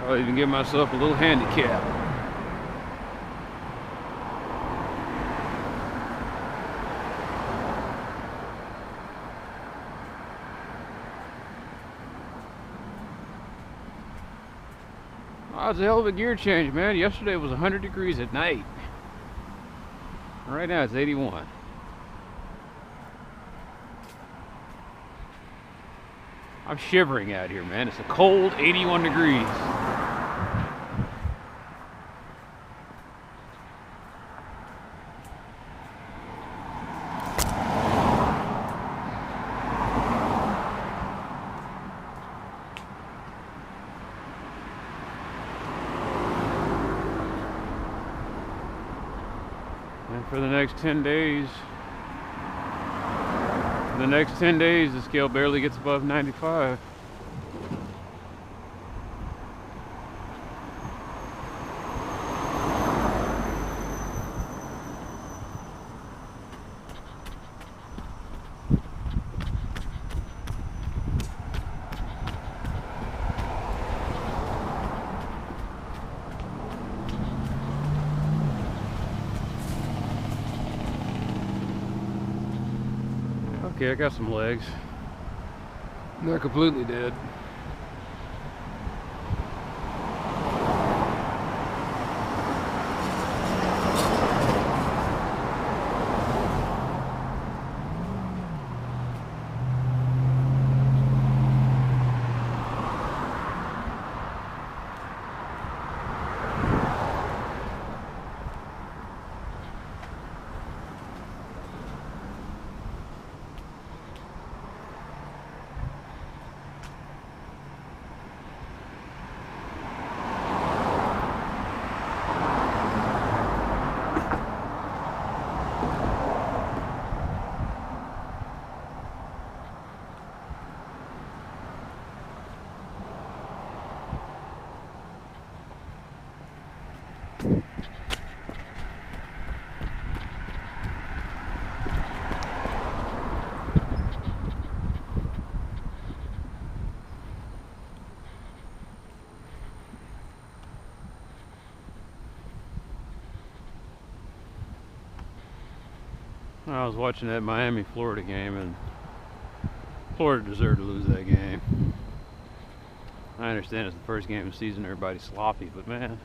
I'll even give myself a little handicap. Oh, it's a hell of a gear change, man. Yesterday it was 100 degrees at night. Right now it's 81. I'm shivering out here, man. It's a cold 81 degrees. And for the next 10 days, the scale barely gets above 95. Okay, I got some legs. They're completely dead. I was watching that Miami-Florida game, and Florida deserved to lose that game. I understand it's the first game of the season, everybody's sloppy, but man.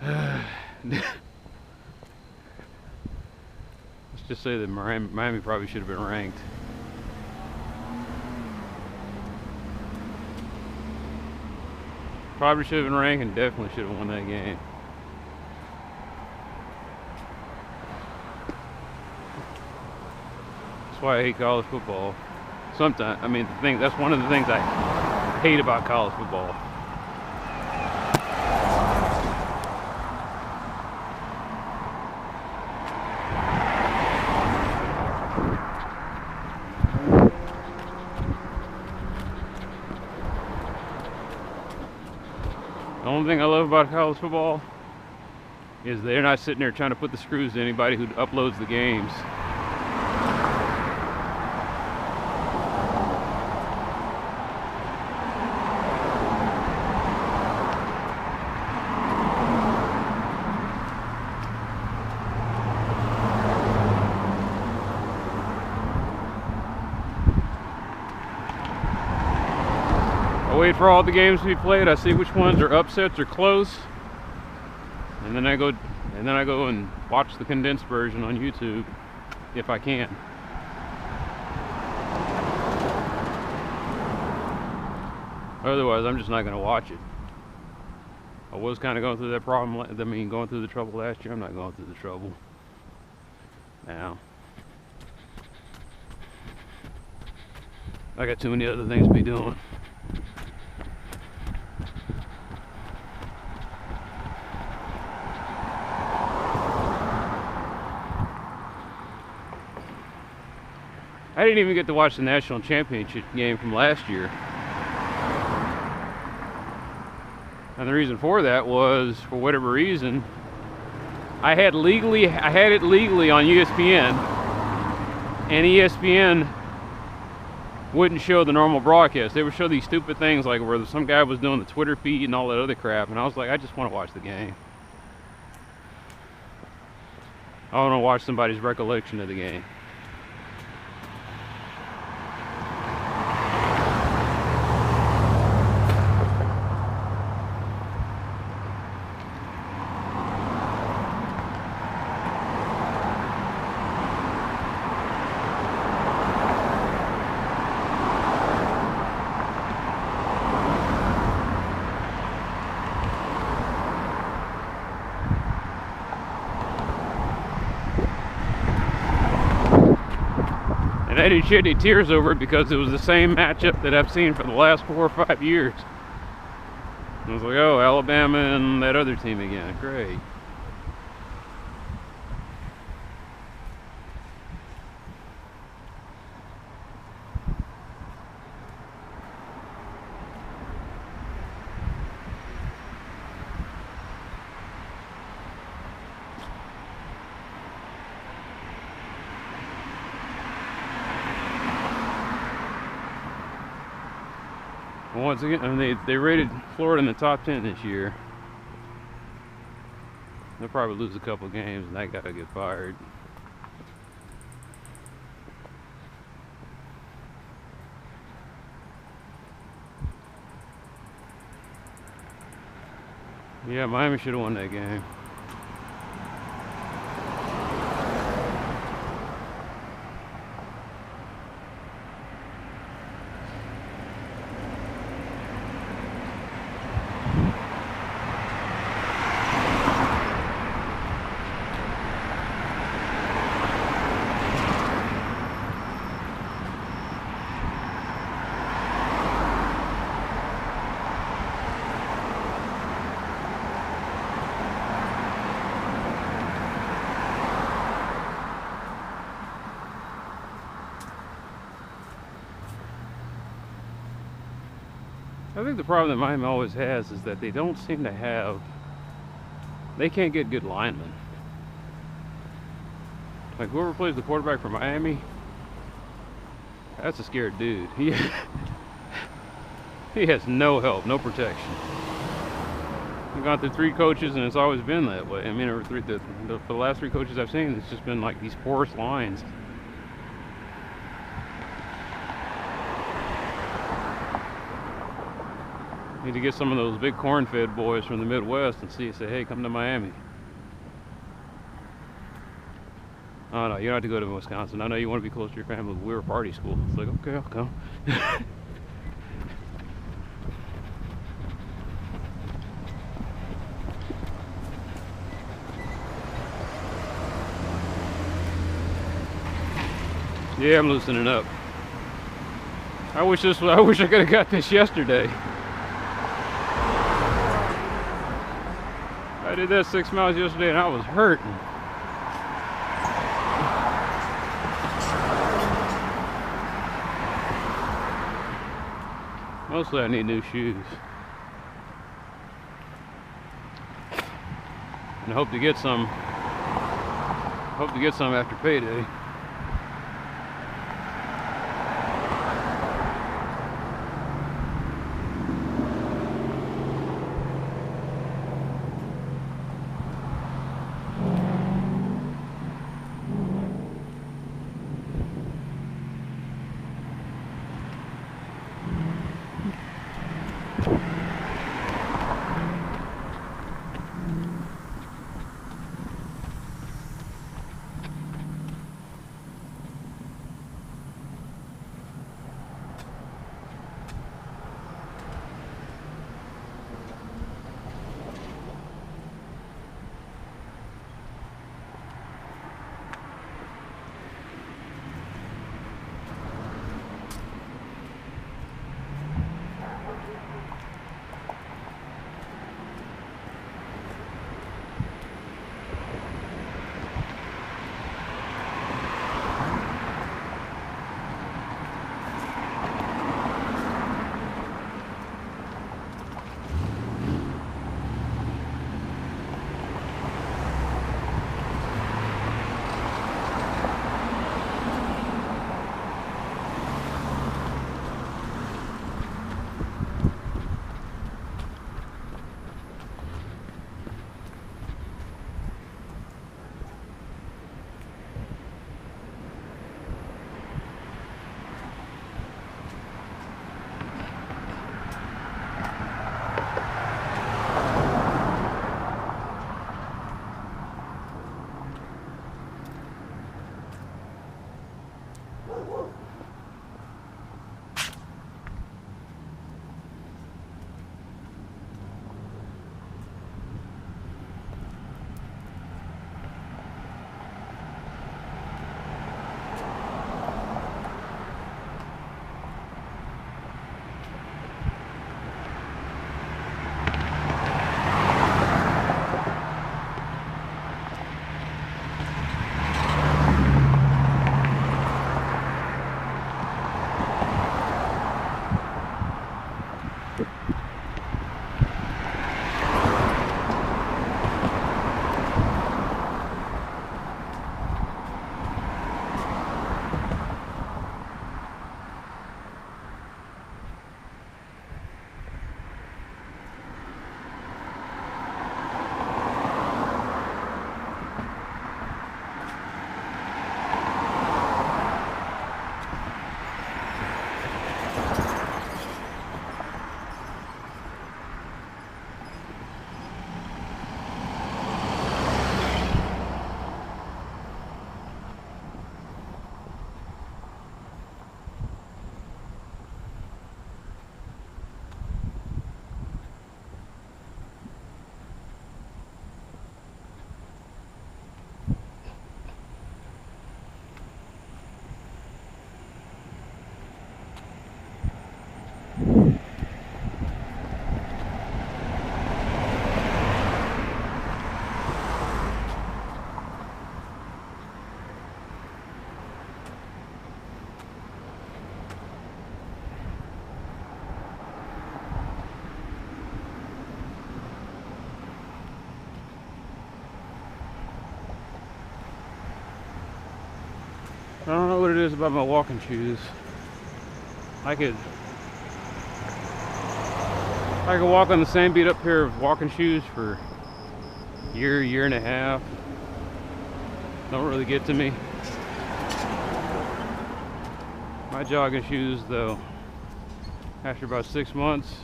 Let's just say that Miami probably should have been ranked. Probably should have been ranked and definitely should have won that game. That's why I hate college football. Sometimes, I mean, that's one of the things I hate about college football. The only thing I love about college football is they're not sitting there trying to put the screws to anybody who uploads the games. I wait for all the games to be played. I see which ones are upsets or close, and then I go and watch the condensed version on YouTube if I can. Otherwise, I'm just not going to watch it. I was kind of going through that problem. I mean, going through the trouble last year. I'm not going through the trouble now. I got too many other things to be doing. I didn't even get to watch the national championship game from last year. And the reason for that was, for whatever reason, I had it legally on ESPN, and ESPN wouldn't show the normal broadcast. They would show these stupid things like where some guy was doing the Twitter feed and all that other crap, and I was like, I just want to watch the game. I want to watch somebody's recollection of the game. And I didn't shed any tears over it because it was the same matchup that I've seen for the last 4 or 5 years. I was like, oh, Alabama and that other team again. Great. Once again, I mean, they rated Florida in the top 10 this year. They'll probably lose a couple games and that guy will get fired. Yeah, Miami should have won that game. I think the problem that Miami always has is that they don't seem to have, they can't get good linemen. Like whoever plays the quarterback for Miami, that's a scared dude. He has no help, no protection. We've gone through 3 coaches and it's always been that way. I mean, for the last 3 coaches I've seen, it's just been like these porous lines. Need to get some of those big corn-fed boys from the Midwest and say, hey, come to Miami. Oh no, you don't have to go to Wisconsin. I know you want to be close to your family, but we're a party school. It's like, okay, I'll come. Yeah, I'm loosening up. I wish I could have got this yesterday. I did that 6 miles yesterday and I was hurting. Mostly I need new shoes. And I hope to get some after payday. I don't know what it is about my walking shoes. I could walk on the same beat up pair of walking shoes for a year and a half. Don't really get to me. My jogging shoes, though, after about 6 months,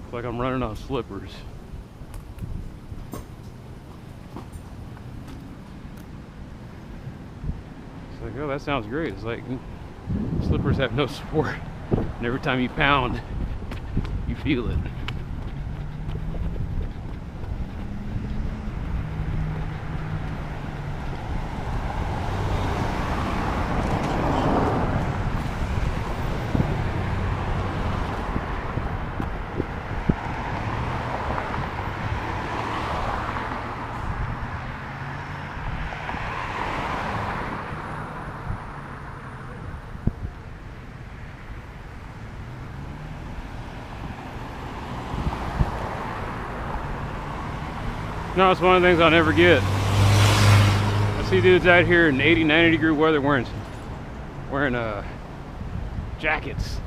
it's like I'm running on slippers. It's like, oh, that sounds great. It's like slippers have no support, and every time you pound, you feel it. No, it's one of the things I'll never get. I see dudes out here in 80, 90 degree weather wearing jackets.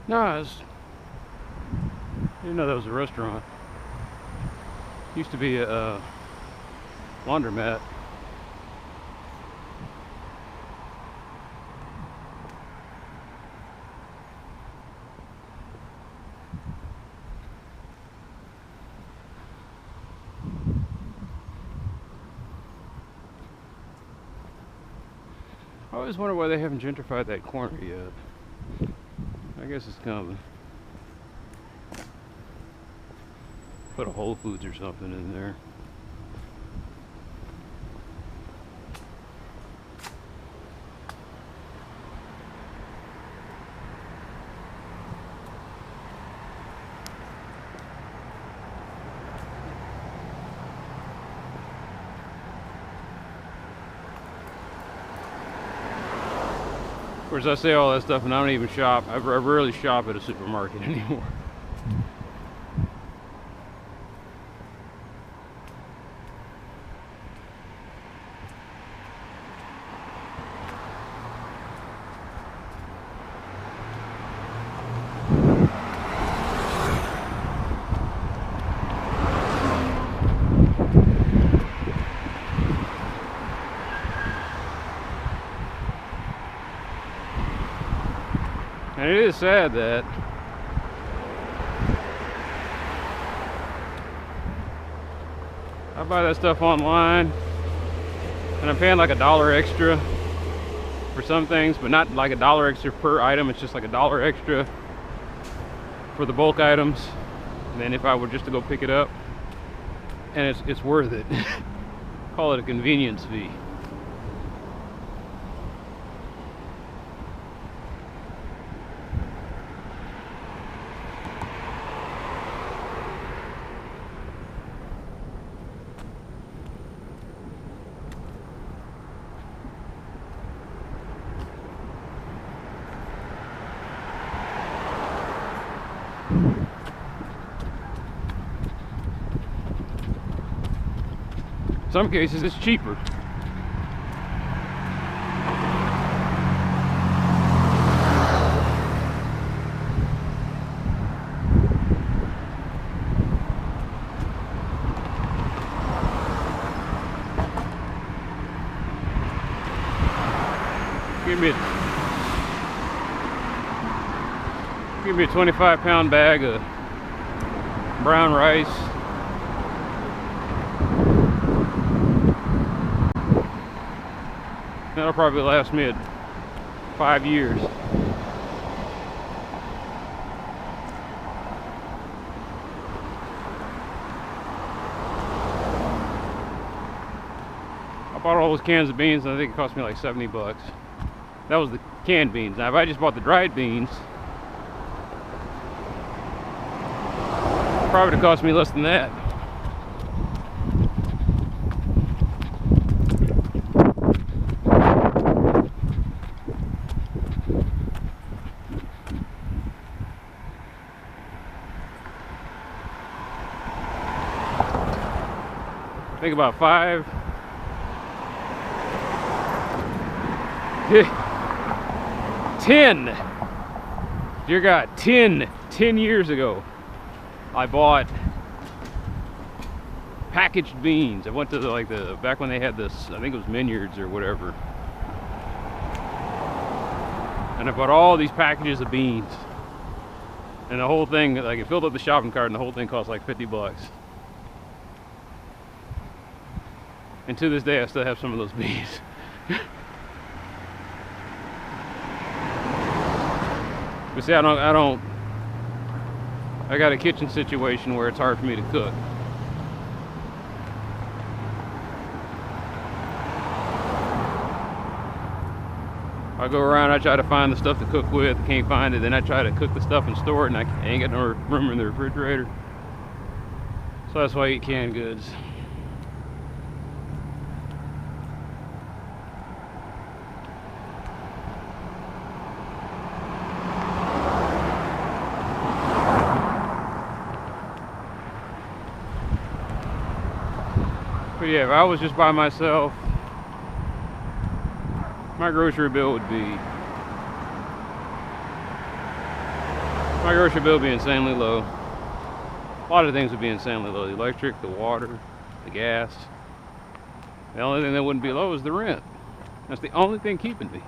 No, I didn't know that was a restaurant. Used to be a laundromat. I always wonder why they haven't gentrified that corner yet. I guess it's coming. Put a Whole Foods or something in there. Of course, I say all that stuff and I don't even shop. I rarely shop at a supermarket anymore. And it is sad that I buy that stuff online and I'm paying like $1 extra for some things, but not like $1 extra per item. It's just like $1 extra for the bulk items. And then if I were just to go pick it up, and it's worth it. Call it a convenience fee. In some cases, it's cheaper. Give Give me a 25-pound bag of brown rice. That'll probably last me 5 years. I bought all those cans of beans and I think it cost me like 70 bucks. That was the canned beans. Now if I just bought the dried beans, it probably would have cost me less than that. I think about 10. Dear God, 10 years ago, I bought packaged beans. I went to back when they had this, I think it was Minyards or whatever. And I bought all these packages of beans. And the whole thing, like, it filled up the shopping cart and the whole thing cost like 50 bucks. And to this day, I still have some of those beans. But see, I got a kitchen situation where it's hard for me to cook. I go around, I try to find the stuff to cook with, can't find it, then I try to cook the stuff and store it, and I ain't got no room in the refrigerator. So that's why I eat canned goods. But yeah, if I was just by myself, my grocery bill would be insanely low. A lot of things would be insanely low. The electric, the water, the gas. The only thing that wouldn't be low is the rent. That's the only thing keeping me.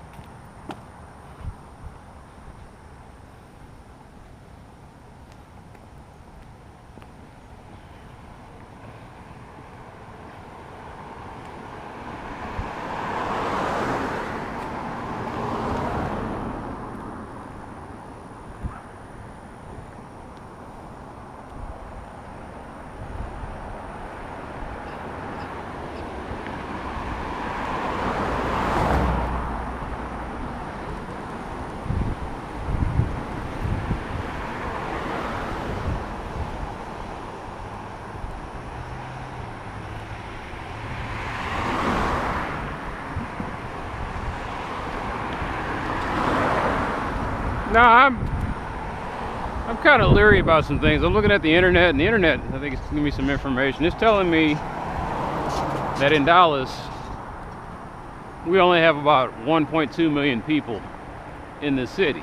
No, I'm kind of leery about some things. I'm looking at the internet, and the internet, I think it's giving me some information. It's telling me that in Dallas, we only have about 1.2 million people in this city.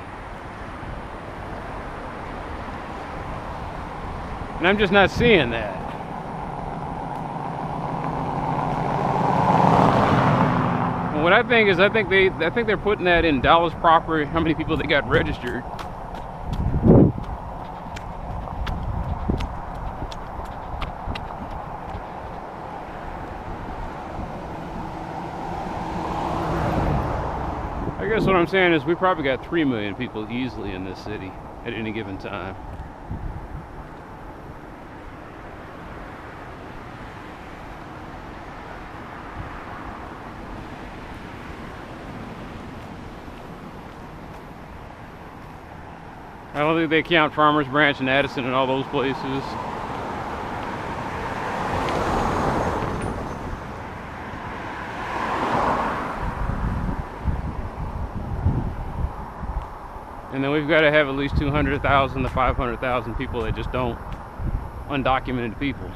And I'm just not seeing that. And what I think is, I think they're putting that in Dallas proper, how many people they got registered. I guess what I'm saying is we probably got 3 million people easily in this city at any given time. I don't think they count Farmers Branch and Addison and all those places. And then we've got to have at least 200,000 to 500,000 people that just don't, undocumented people.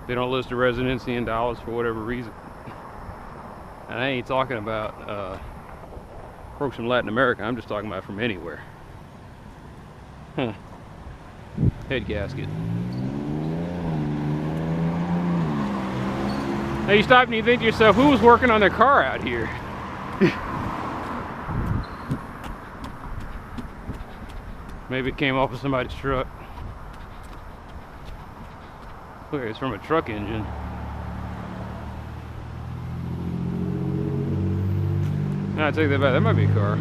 They don't list a residency in Dallas for whatever reason. And I ain't talking about folks from Latin America, I'm just talking about from anywhere. Huh. Head gasket. Now you stop and you think to yourself, who was working on their car out here? Maybe it came off of somebody's truck. Look, it's from a truck engine. Now I take that back, that might be a car.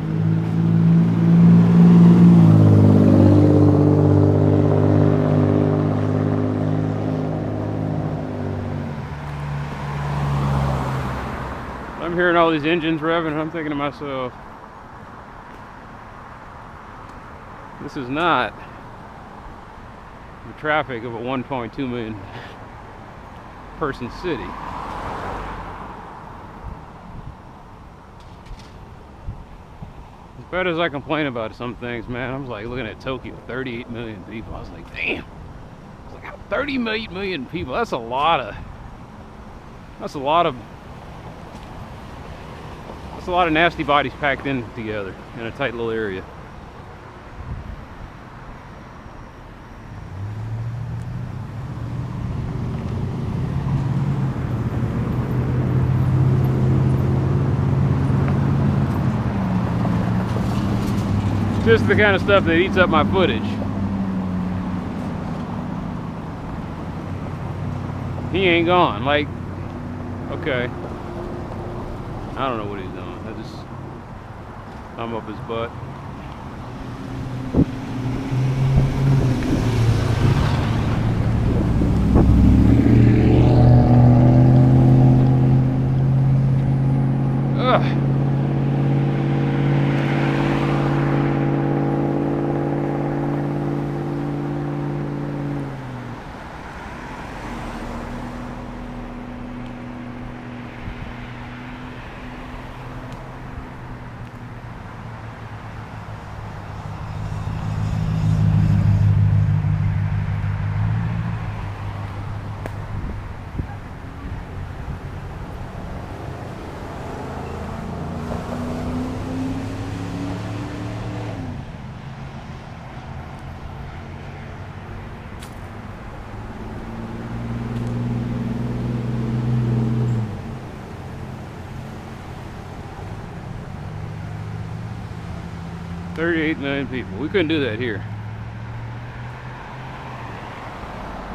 I'm hearing all these engines revving and I'm thinking to myself, this is not the traffic of a 1.2 million person city. As bad as I complain about some things, man, I was like looking at Tokyo, 38 million people. I was like, damn. I was like, 38 million people. That's a lot of nasty bodies packed in together in a tight little area. This is the kind of stuff that eats up my footage. He ain't gone. Like, okay. I don't know what he's doing. I'm up his butt. Ugh. $38 million people. We couldn't do that here.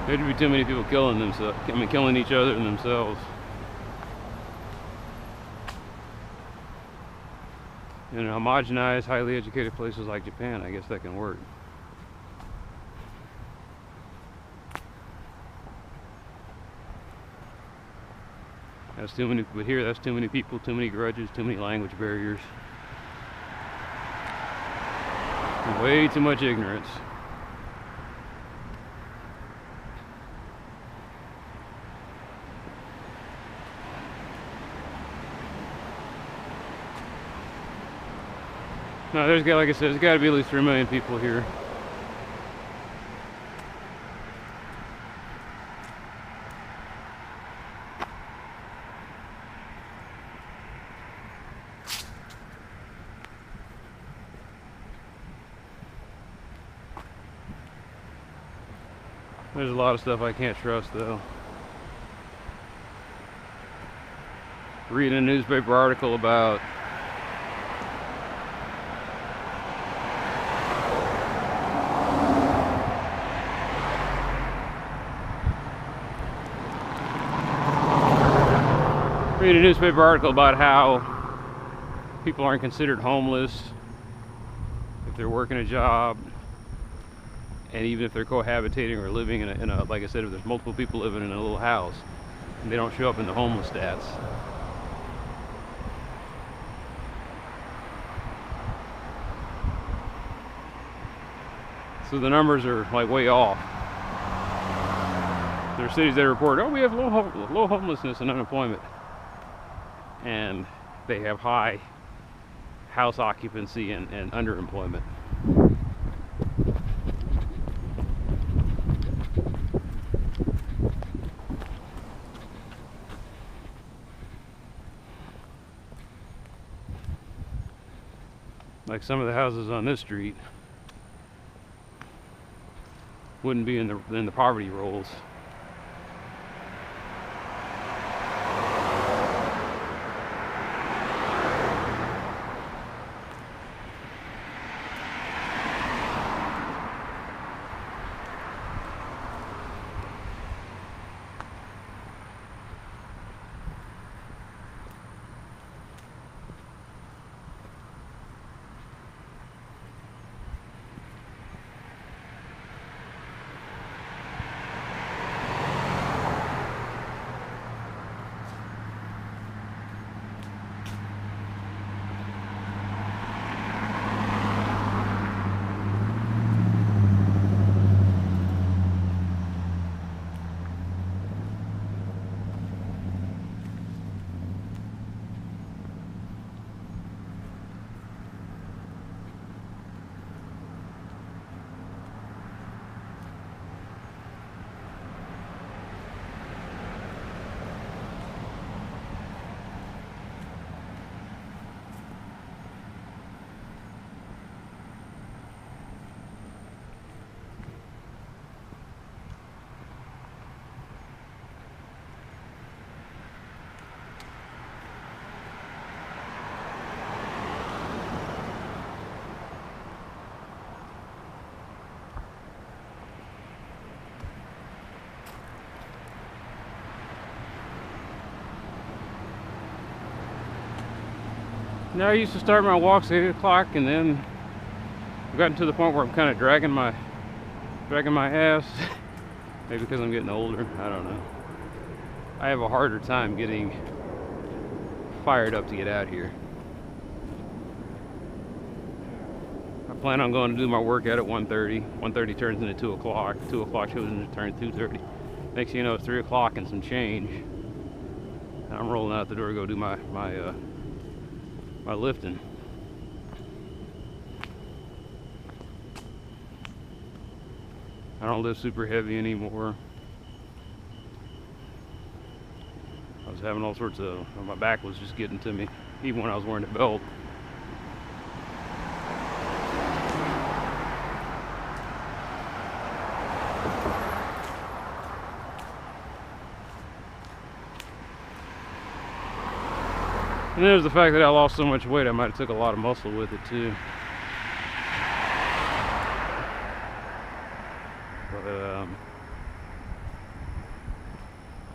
There'd be too many people killing themselves. I mean, killing each other and themselves. In homogenized, highly educated places like Japan, I guess that can work. That's too many, but here that's too many people, too many grudges, too many language barriers. Way too much ignorance. No, there's got, like I said, there's got to be at least 3 million people here. There's a lot of stuff I can't trust, though. Reading a newspaper article about how people aren't considered homeless if they're working a job. And even if they're cohabitating or living in a, like I said, if there's multiple people living in a little house, and they don't show up in the homeless stats. So the numbers are like way off. There are cities that report, oh, we have low homelessness and unemployment. And they have high house occupancy and underemployment. Like some of the houses on this street wouldn't be in the poverty rolls. Now I used to start my walks at 8 o'clock, and then I've gotten to the point where I'm kind of dragging my ass. Maybe because I'm getting older. I don't know. I have a harder time getting fired up to get out here. I plan on going to do my workout at 1:30. 1:30 turns into 2 o'clock. 2 o'clock shows into turn 2:30. Next thing you know, it's 3 o'clock and some change. And I'm rolling out the door to go do my lifting. I don't lift super heavy anymore. I was having all sorts of, my back was just getting to me, even when I was wearing a belt. And there's the fact that I lost so much weight, I might have took a lot of muscle with it too. But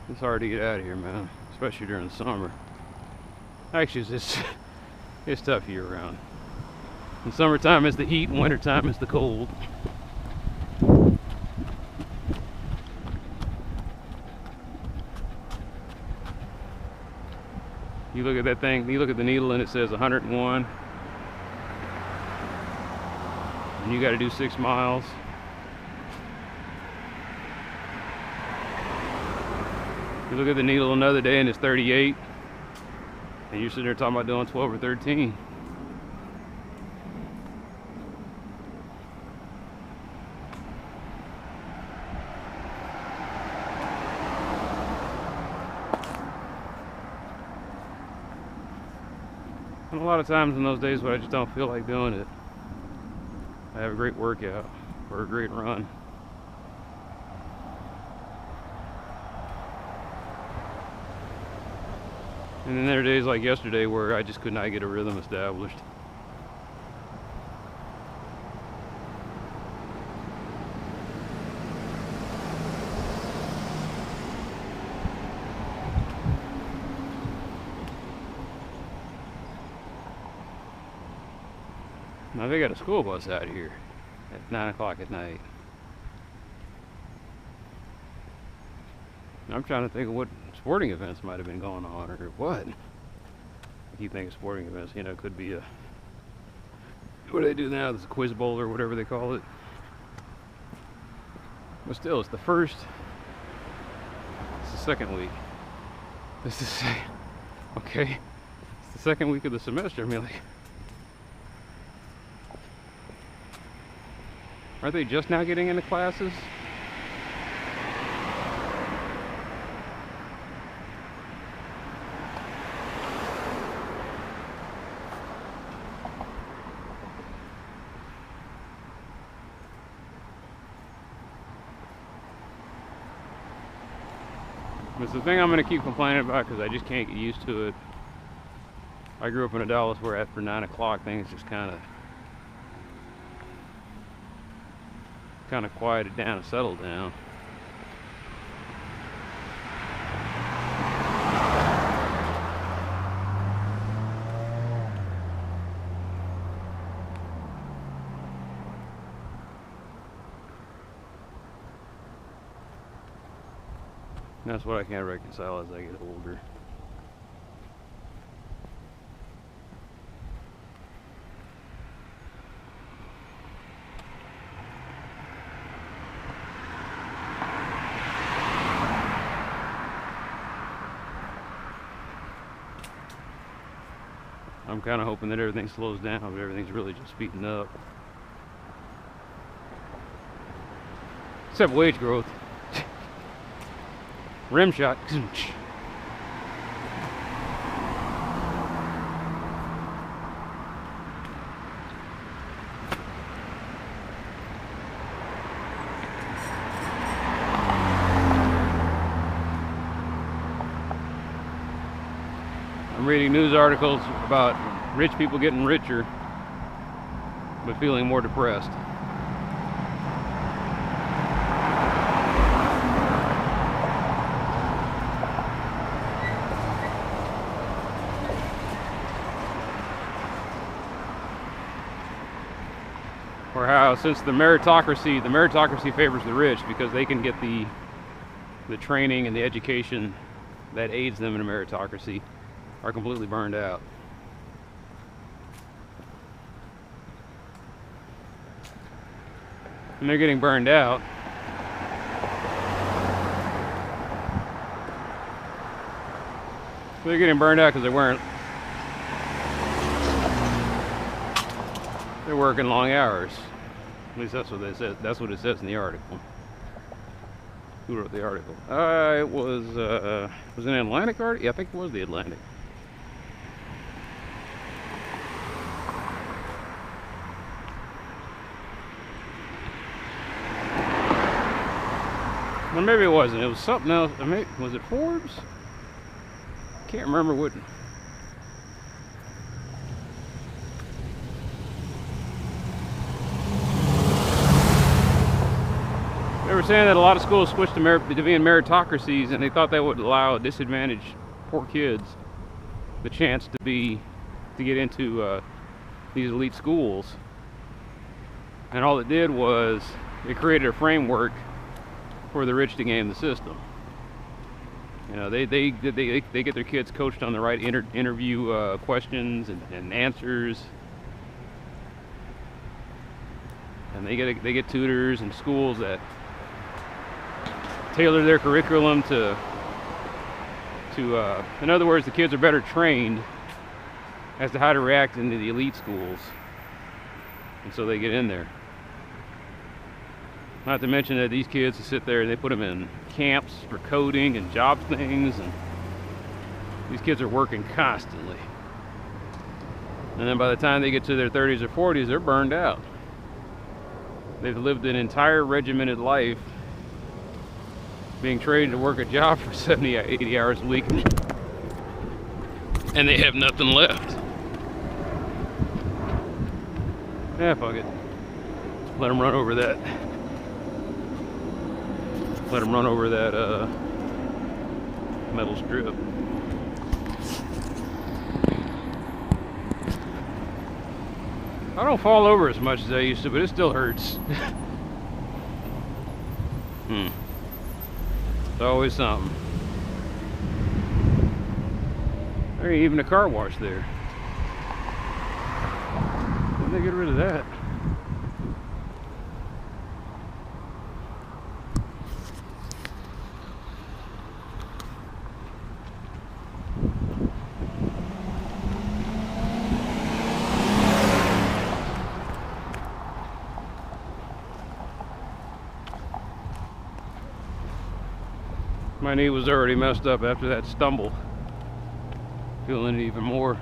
it's hard to get out of here, man, especially during the summer. Actually, it's tough year round. In summertime it's the heat, and wintertime it's the cold. You look at that thing, you look at the needle and it says 101. And you got to do 6 miles. You look at the needle another day and it's 38. And you're sitting there talking about doing 12 or 13. And a lot of times in those days when I just don't feel like doing it, I have a great workout or a great run. And then there are days like yesterday where I just could not get a rhythm established. Now they got a school bus out here at 9 o'clock at night. I'm trying to think of what sporting events might have been going on, or what. I keep thinking sporting events, you know, it could be a, what do they do now? This quiz bowl or whatever they call it. But still, it's the second week. This is, okay, it's the second week of the semester. I mean, like, aren't they just now getting into classes? It's the thing I'm going to keep complaining about because I just can't get used to it. I grew up in a Dallas where after 9 o'clock things just kind of quieted down and settled down. And that's what I can't reconcile as I get older. I'm kind of hoping that everything slows down, but everything's really just speeding up. Except wage growth. Rim shot. I'm reading news articles about rich people getting richer, but feeling more depressed. or how since the meritocracy favors the rich because they can get the training and the education that aids them in a meritocracy, are completely burned out. And they're getting burned out because they're working long hours. At least that's what they said. That's what it says in the article. Who wrote the article? It was an Atlantic article? Yeah, I think it was the Atlantic. Well, maybe it wasn't. It was something else. Was it Forbes? Can't remember what. They were saying that a lot of schools switched to being meritocracies, and they thought that would allow disadvantaged poor kids the chance to get into these elite schools. And all it did was it created a framework for the rich to game the system. You know, they get their kids coached on the right interview questions and answers, and they get tutors and schools that tailor their curriculum to in other words, the kids are better trained as to how to react into the elite schools, and so they get in there. Not to mention that these kids sit there and they put them in camps for coding and job things, and these kids are working constantly. And then by the time they get to their 30s or 40s, they're burned out. They've lived an entire regimented life being trained to work a job for 70, 80 hours a week, and they have nothing left. Yeah, fuck it. Let them run over that. Let them run over that metal strip. I don't fall over as much as I used to, but it still hurts. It's always something. There ain't even a car wash there. Didn't they get rid of that? My knee was already messed up after that stumble. Feeling it even more.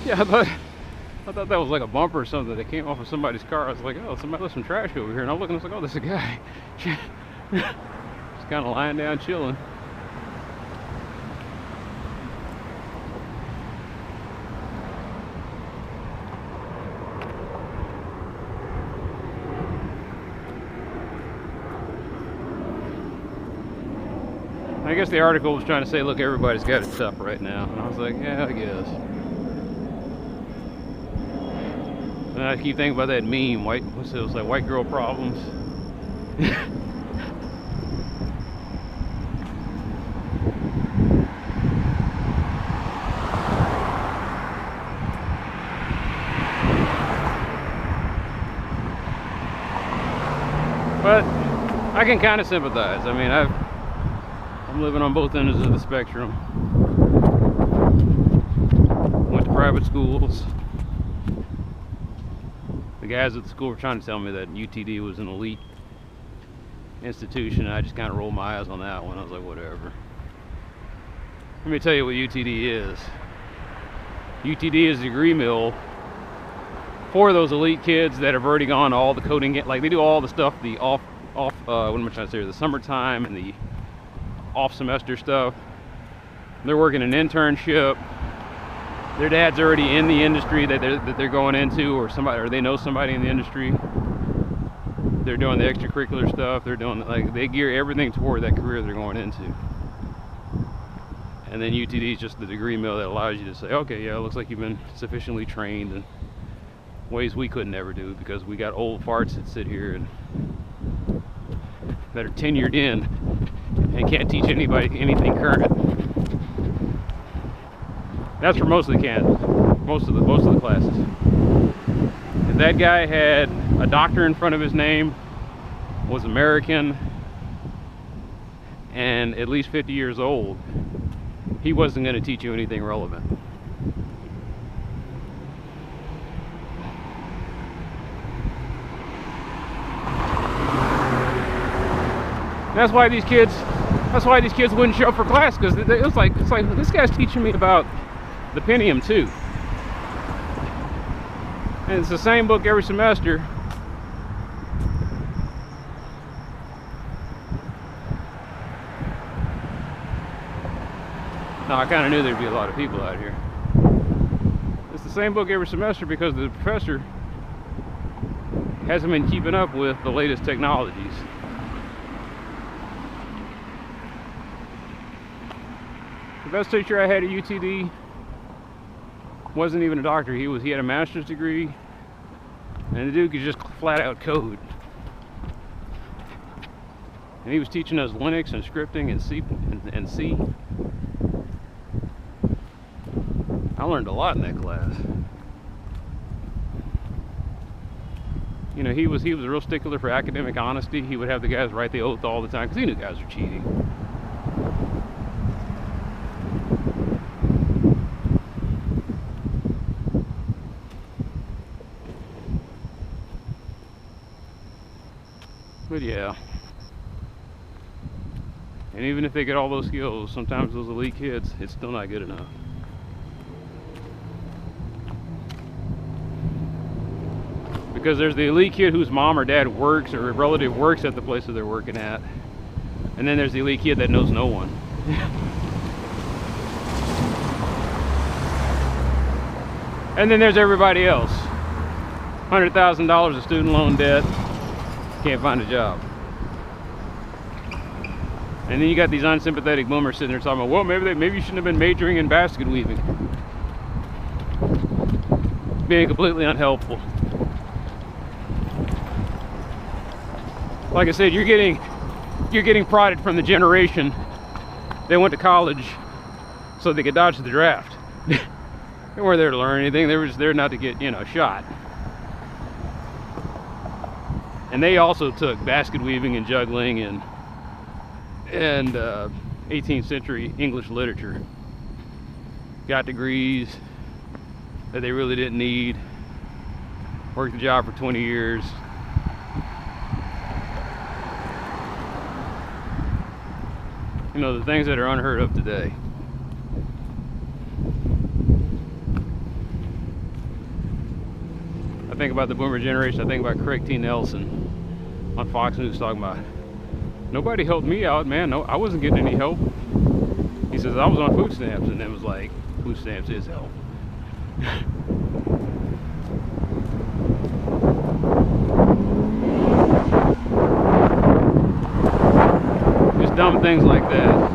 Yeah, I thought that was like a bumper or something that came off of somebody's car. I was like, oh, somebody left some trash over here. And I'm looking, I was like, oh, there's a guy. Just kind of lying down, chilling. I guess the article was trying to say, look, everybody's got it tough right now. And I was like, yeah, I guess. And I keep thinking about that meme, it was like white girl problems. But I can kind of sympathize. I mean, I'm living on both ends of the spectrum. Went to private schools. The guys at the school were trying to tell me that UTD was an elite institution, and I just kind of rolled my eyes on that one. I was like, whatever. Let me tell you what UTD is. UTD is a degree mill for those elite kids that have already gone all the coding, like they do all the stuff, the what am I trying to say, the summertime and the off semester stuff. They're working an internship. Their dad's already in the industry that they're going into, or they know somebody in the industry. They're doing the extracurricular stuff. They're doing, like, they gear everything toward that career they're going into. And then UTD is just the degree mill that allows you to say, okay, yeah, it looks like you've been sufficiently trained in ways we couldn't ever do, because we got old farts that sit here and that are tenured in and can't teach anybody anything current. That's for most of the candidates, most of the classes. If that guy had a doctor in front of his name, was American, and at least 50 years old, he wasn't going to teach you anything relevant. That's why these kids wouldn't show up for class, because it's like this guy's teaching me about the Pentium 2. And it's the same book every semester. No, I kind of knew there'd be a lot of people out here. It's the same book every semester because the professor hasn't been keeping up with the latest technologies. The best teacher I had at UTD wasn't even a doctor. He had a master's degree, and the dude could just flat out code. And he was teaching us Linux and scripting and C. I learned a lot in that class. You know, he was a real stickler for academic honesty. He would have the guys write the oath all the time because he knew guys were cheating. But yeah, and even if they get all those skills, sometimes those elite kids, it's still not good enough. Because there's the elite kid whose mom or dad works, or a relative works at the place that they're working at, and then there's the elite kid that knows no one. And then there's everybody else. $100,000 of student loan debt. Can't find a job. And then you got these unsympathetic boomers sitting there talking about, well, maybe you shouldn't have been majoring in basket weaving. Being completely unhelpful. Like I said, you're getting prodded from the generation that went to college so they could dodge the draft. They weren't there to learn anything. They were just there not to get, shot. And they also took basket weaving and juggling and 18th century English literature. Got degrees that they really didn't need. Worked the job for 20 years. The things that are unheard of today. I think about the boomer generation. I think about Craig T. Nelson on Fox News talking about, nobody helped me out, man. No, I wasn't getting any help. He says, I was on food stamps, and it was like, food stamps is help. Just dumb things like that.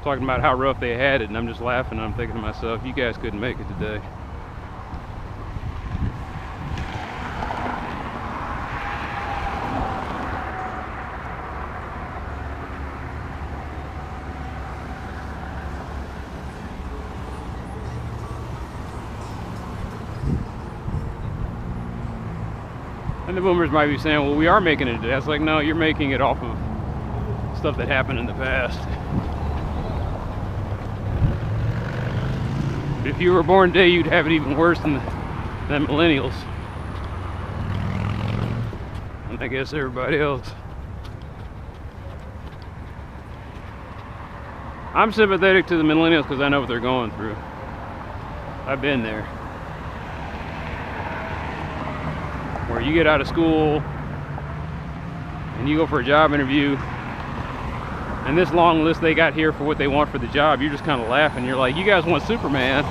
talking about how rough they had it, and I'm just laughing. I'm thinking to myself, you guys couldn't make it today. And the boomers might be saying, well, we are making it today. It's like, no, you're making it off of stuff that happened in the past. If you were born today, you'd have it even worse than millennials. And I guess everybody else. I'm sympathetic to the millennials because I know what they're going through. I've been there. Where you get out of school and you go for a job interview, and this long list they got here for what they want for the job, you're just kind of laughing. You're like, you guys want Superman.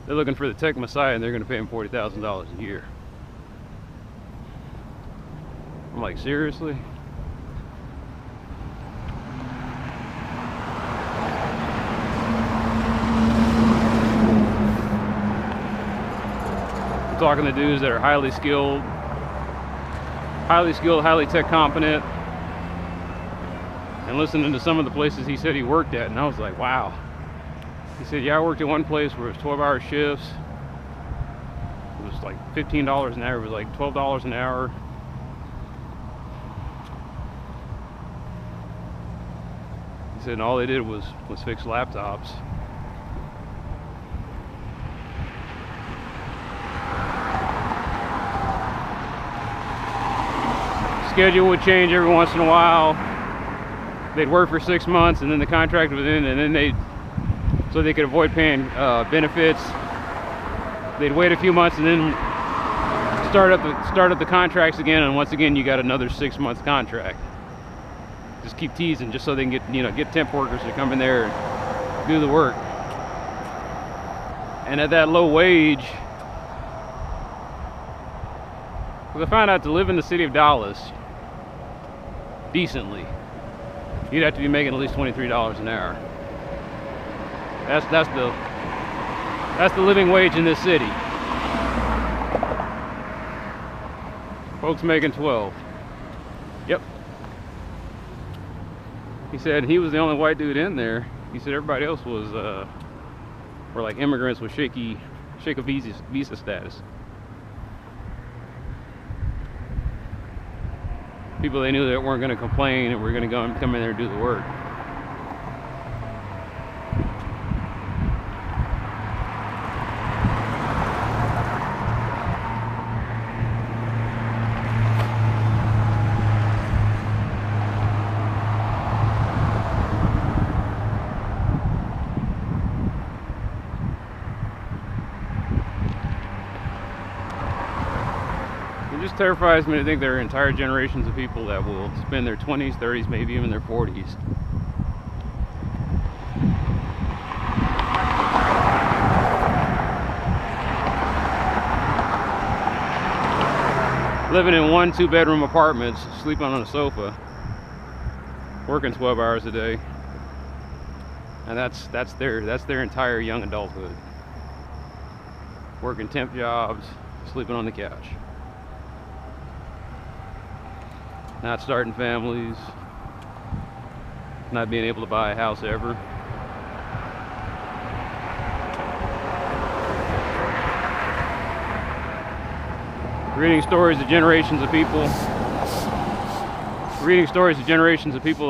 They're looking for the tech messiah, and they're going to pay him $40,000 a year. I'm like, seriously? Talking to dudes that are highly skilled, highly tech competent, and listening to some of the places he said he worked at, and I was like, wow. He said, yeah, I worked at one place where it was 12-hour shifts. It was like $15 an hour. It was like $12 an hour. He said, and all they did was fix laptops. Schedule would change every once in a while. They'd work for 6 months, and then the contract would end, and then so they could avoid paying benefits. They'd wait a few months and then start up the contracts again, and once again you got another 6 month contract. Just keep teasing, just so they can get temp workers to come in there and do the work. And at that low wage, because I found out to live in the city of Dallas decently, you'd have to be making at least $23 an hour. That's the living wage in this city. Folks making 12. Yep. He said he was the only white dude in there. He said everybody else was were like immigrants with shaky visa status. People they knew that weren't going to complain and were going to come in there and do the work. It just terrifies me to think there are entire generations of people that will spend their 20s, 30s, maybe even their 40s living in 1- 2-bedroom apartments, sleeping on a sofa, working 12 hours a day, and that's their entire young adulthood. Working temp jobs, sleeping on the couch. Not starting families, not being able to buy a house ever. Reading stories of generations of people.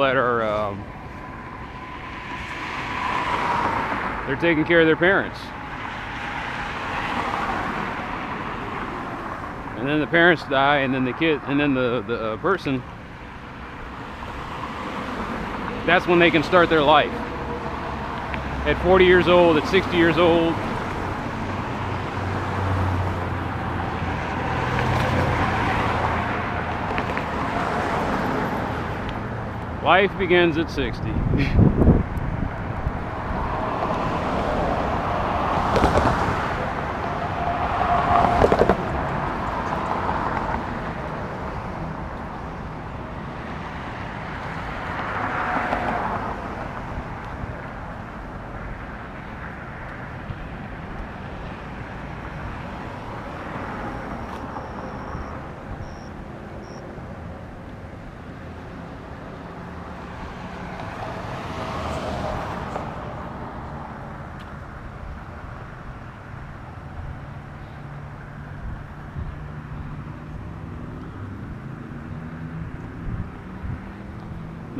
That are they're taking care of their parents. And then the parents die, and then the kid, and then the person, that's when they can start their life. At 40 years old, at 60 years old. Life begins at 60.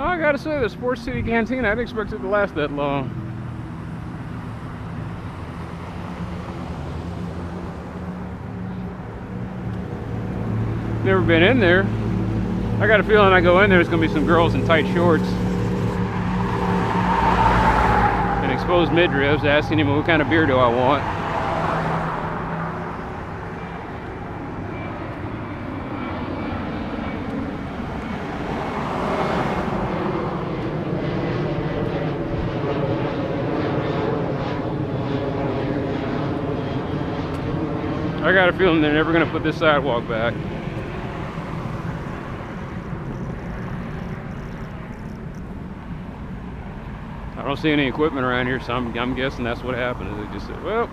No, I gotta say, the Sports City Canteen, I didn't expect it to last that long. Never been in there. I got a feeling I go in there, there's gonna be some girls in tight shorts and exposed midriffs asking him what kind of beer do I want. I got a feeling they're never gonna put this sidewalk back. I don't see any equipment around here, so I'm guessing that's what happened. Is they just said, well,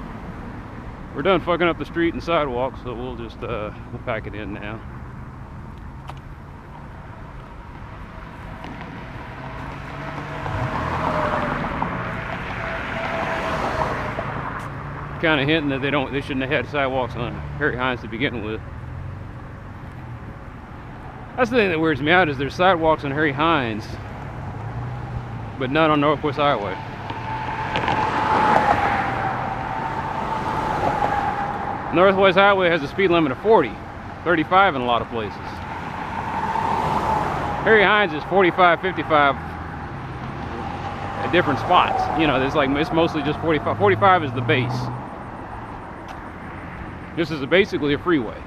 we're done fucking up the street and sidewalk, so we'll just we'll pack it in now. Kind of hinting that they shouldn't have had sidewalks on Harry Hines to begin with. That's the thing that weirds me out, is there's sidewalks on Harry Hines, but none on Northwest Highway. Northwest Highway has a speed limit of 40, 35 in a lot of places. Harry Hines is 45, 55 at different spots. You know, it's mostly just 45. 45 is the base. This is basically a freeway.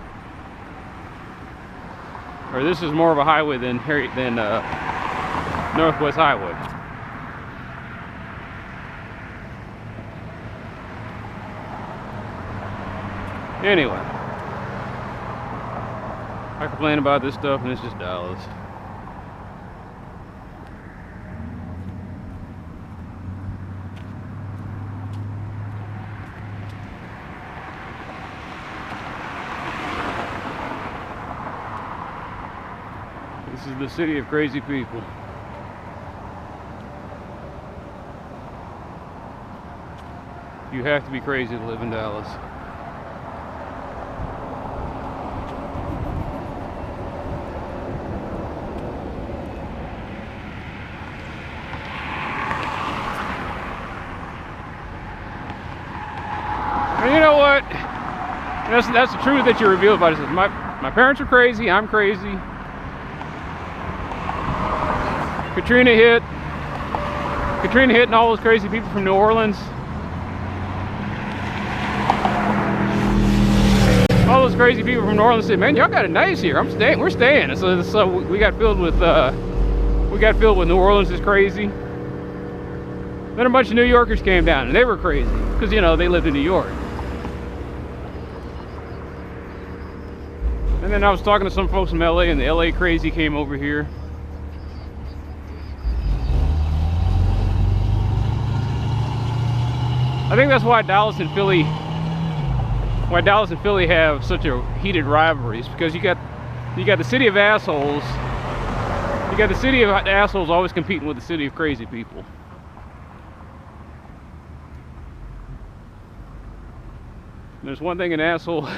Or this is more of a highway than Northwest Highway. Anyway, I complain about this stuff and it's just Dallas. This is the city of crazy people. You have to be crazy to live in Dallas. And you know what? That's the truth that you reveal about it. My parents are crazy, I'm crazy. Katrina hit and all those crazy people from New Orleans. All those crazy people from New Orleans said, "Man, y'all got it nice here. We're staying." So we got filled with New Orleans is crazy. Then a bunch of New Yorkers came down and they were crazy because, you know, they lived in New York. And then I was talking to some folks from LA, and the LA crazy came over here. I think that's why Dallas and Philly have such a heated rivalries, because you got the city of assholes. You got the city of assholes always competing with the city of crazy people. There's one thing an asshole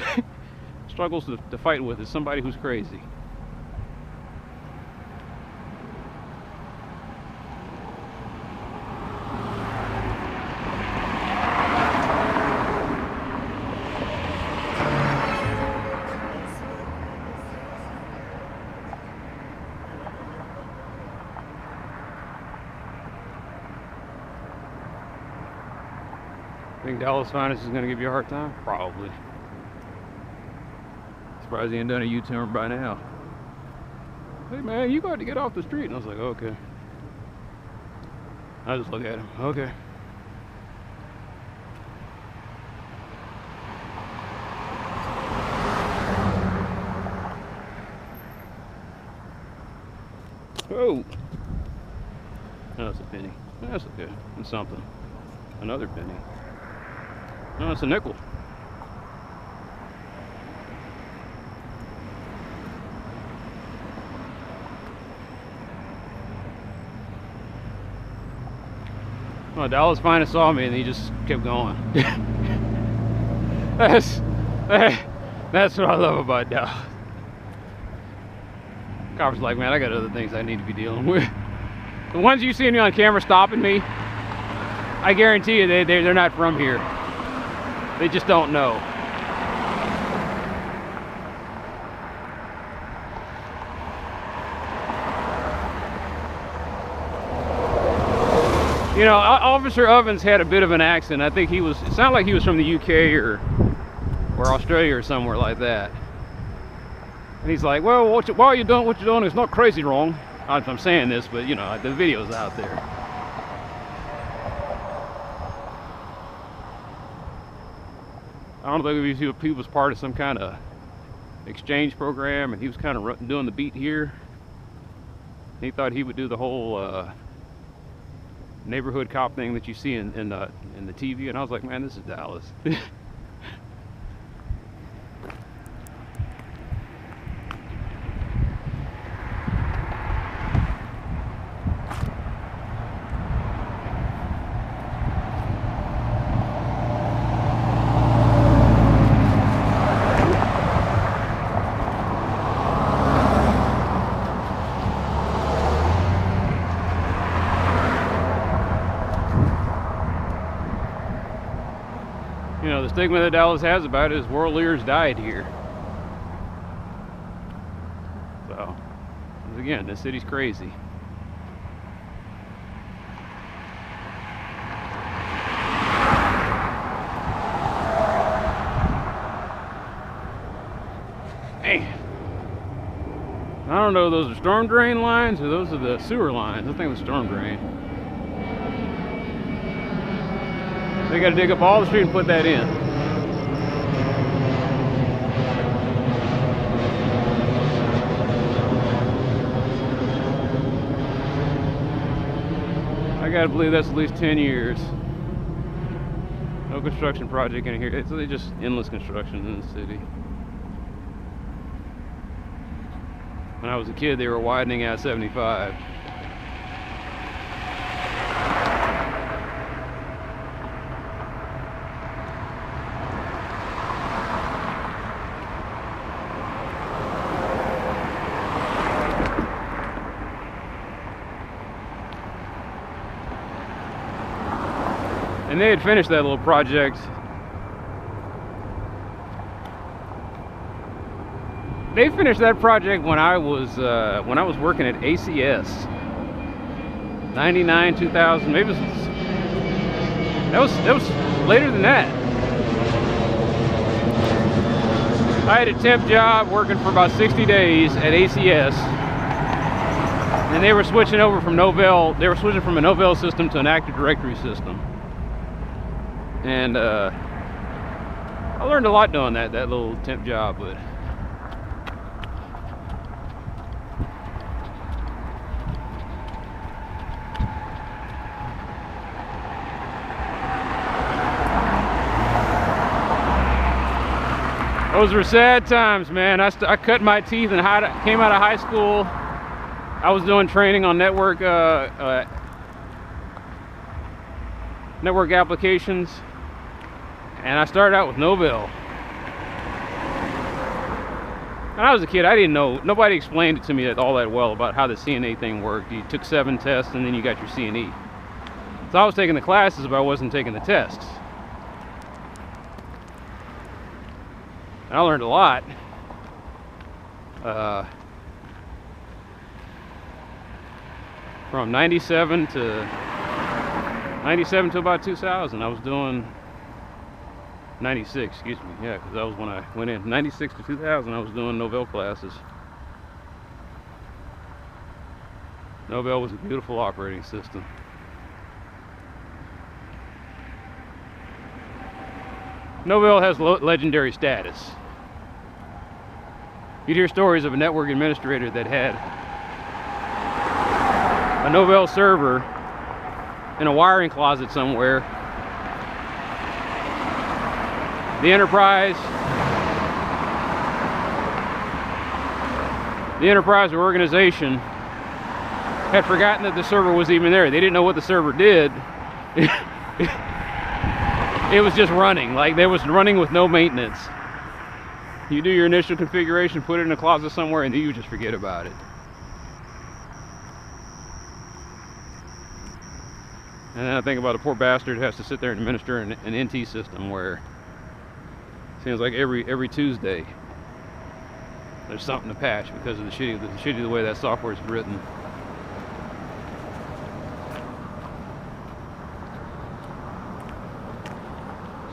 struggles to fight with, is somebody who's crazy. Think Dallas Finance is going to give you a hard time? Probably. Surprised he ain't done a U-turn by now. Hey man, you got to get off the street. And I was like, okay. I just look at him. Okay. Oh. No, it's a penny. That's okay. It's something. Another penny. No, it's a nickel. Well, Dallas Finest saw me and he just kept going. That's what I love about Dallas. Copper's like, man, I got other things I need to be dealing with. The ones you see me on camera stopping me, I guarantee you they're not from here. They just don't know. You know, Officer Ovens had a bit of an accent. I think it sounded like he was from the UK or Australia or somewhere like that. And he's like, well, why are you doing what you're doing? It's not crazy wrong. I'm saying this, but you know, the video's out there. I don't know if he was part of some kind of exchange program, and he was kind of doing the beat here. He thought he would do the whole neighborhood cop thing that you see in the TV, and I was like, man, this is Dallas. You know, the stigma that Dallas has about it is world leaders died here. So, again, this city's crazy. Hey, I don't know, those are storm drain lines or those are the sewer lines. I think it was storm drain. They got to dig up all the street and put that in. I got to believe that's at least 10 years. No construction project in here. It's just endless construction in the city. When I was a kid, they were widening out 75. And they had finished that little project. They finished that project when I was working at ACS. 99, 2000, maybe it was, that was later than that. I had a temp job working for about 60 days at ACS. And they were switching over from Novell, they were switching from a Novell system to an Active Directory system. And I learned a lot doing that little temp job, but those were sad times, man. I cut my teeth and came out of high school. I was doing training on network applications. And I started out with Novell. And I was a kid, I didn't know, nobody explained it to me all that well about how the CNA thing worked. You took 7 tests and then you got your CNE. So I was taking the classes, but I wasn't taking the tests. And I learned a lot. From 97 to about 2000, I was doing 96, excuse me, yeah, because that was when I went in. 96 to 2000, I was doing Novell classes. Novell was a beautiful operating system. Novell has legendary status. You'd hear stories of a network administrator that had a Novell server in a wiring closet somewhere. The enterprise or organization had forgotten that the server was even there. They didn't know what the server did. It was just running, like they was running with no maintenance. You do your initial configuration, put it in a closet somewhere, and then you just forget about it. And then I think about a poor bastard who has to sit there and administer an NT system where it seems like every Tuesday there's something to patch because of the shitty way that software is written.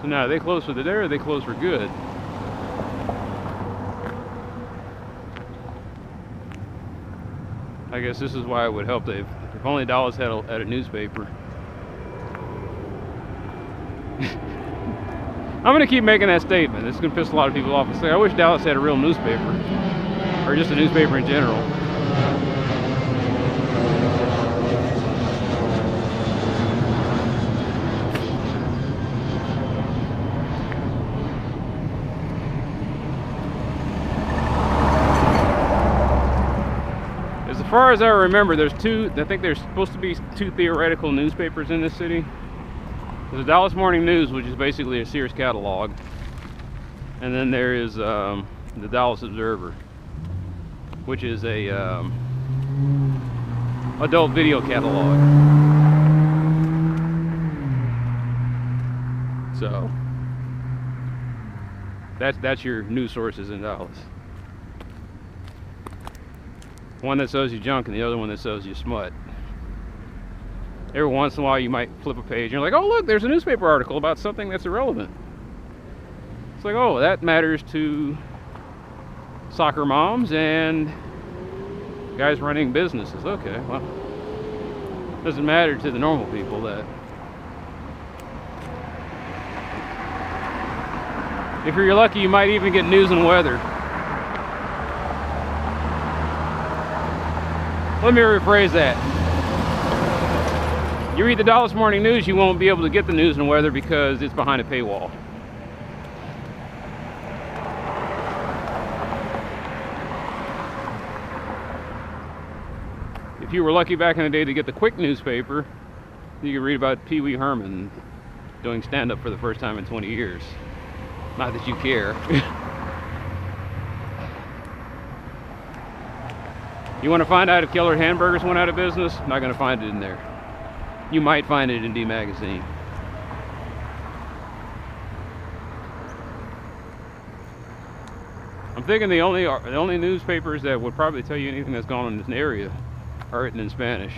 So now, are they closed for the day or are they closed for good? I guess this is why it would help if only Dallas had a newspaper. I'm going to keep making that statement. It's going to piss a lot of people off and say, I wish Dallas had a real newspaper. Or just a newspaper in general. As far as I remember, I think there's supposed to be 2 theoretical newspapers in this city. There's the Dallas Morning News, which is basically a Sears catalog. And then there is the Dallas Observer, which is a adult video catalog. So that's your news sources in Dallas. One that sells you junk and the other one that sells you smut. Every once in a while you might flip a page and you're like, oh look, there's a newspaper article about something that's irrelevant. It's like, oh, that matters to soccer moms and guys running businesses. Okay, well, doesn't matter to the normal people that. If you're lucky, you might even get news and weather. Let me rephrase that. You read the Dallas Morning News, you won't be able to get the news and weather because it's behind a paywall. If you were lucky back in the day to get the Quick newspaper, you could read about Pee Wee Herman doing stand-up for the first time in 20 years. Not that you care. You want to find out if Keller Hamburgers went out of business? Not going to find it in there. You might find it in D Magazine. I'm thinking the only newspapers that would probably tell you anything that's gone on in this area are written in Spanish.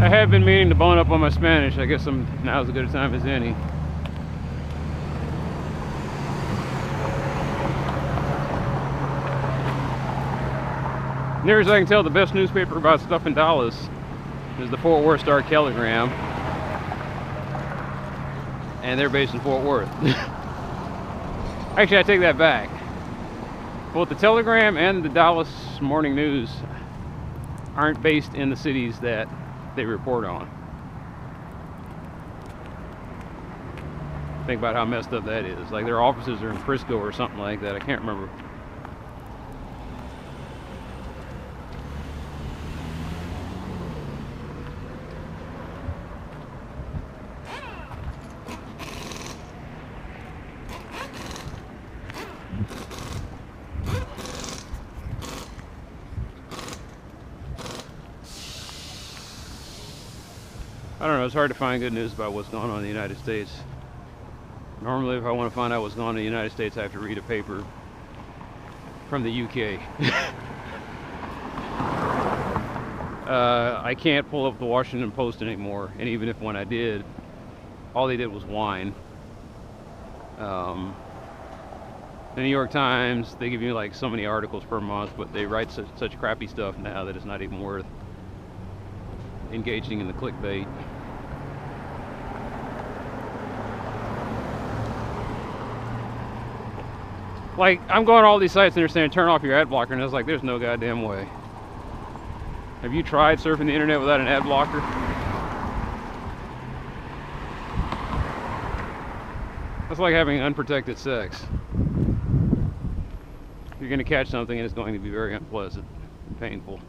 I have been meaning to bone up on my Spanish. I guess now's as good a time as any. Near as I can tell, the best newspaper about stuff in Dallas is the Fort Worth Star Telegram, and they're based in Fort Worth. Actually, I take that back. Both the Telegram and the Dallas Morning News aren't based in the cities that they report on. Think about how messed up that is. Like, their offices are in Frisco or something like that. I can't remember. I don't know, it's hard to find good news about what's going on in the United States. Normally, if I want to find out what's going on in the United States, I have to read a paper from the UK. I can't pull up the Washington Post anymore, and even if when I did, all they did was whine. The New York Times, they give you like so many articles per month, but they write such crappy stuff now that it's not even worth engaging in the clickbait. Like, I'm going to all these sites and they're saying turn off your ad blocker, and I was like, there's no goddamn way. Have you tried surfing the internet without an ad blocker? That's like having unprotected sex. You're going to catch something and it's going to be very unpleasant and painful.